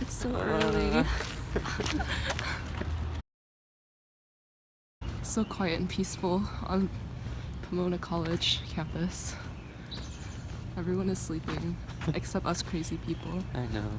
It's so early. So quiet and peaceful on Pomona College campus. Everyone is sleeping except us crazy people. I know.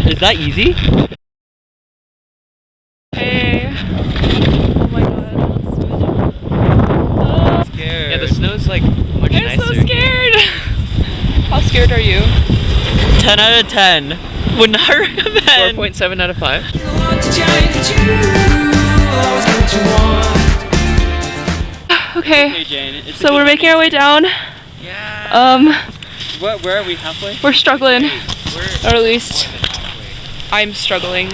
Is that easy? Hey! Oh my god. Scared. Yeah, the snow's like much nicer. I'm so scared! How scared are you? 10 out of 10. Would not recommend. 4.7 out of 5. Okay, Hey Jane, so we're making our way down. Yeah. Where are we, halfway? We're struggling, We're or at least I'm struggling.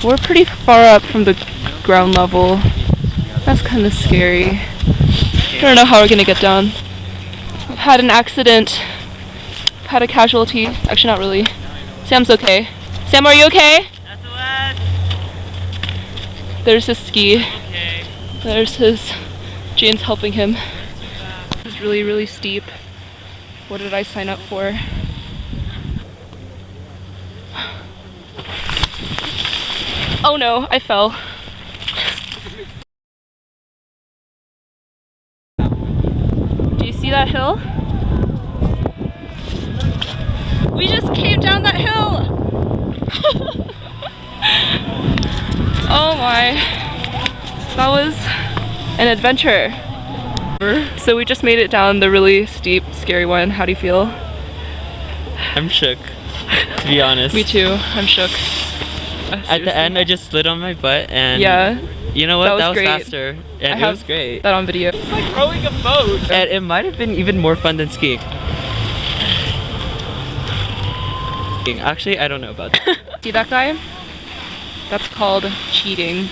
We're pretty far up from the ground level. That's kind of scary. I don't know how we're gonna get down. We've had an accident. Had a casualty. Actually, not really. Sam's okay. Sam, are you okay? There's his ski. Okay. There's his. Jane's helping him. It's really, really steep. What did I sign up for? Oh no, I fell. Do you see that hill? We just came down that hill! Oh my. That was an adventure. So we just made it down the really steep, scary one. How do you feel? I'm shook, to be honest. Me too, I'm shook. At the end, I just slid on my butt and yeah, you know what? that was great. Faster. And it was great. That on video. It's like rowing a boat. And it might have been even more fun than skiing. Actually, I don't know about that. See that guy? That's called cheating.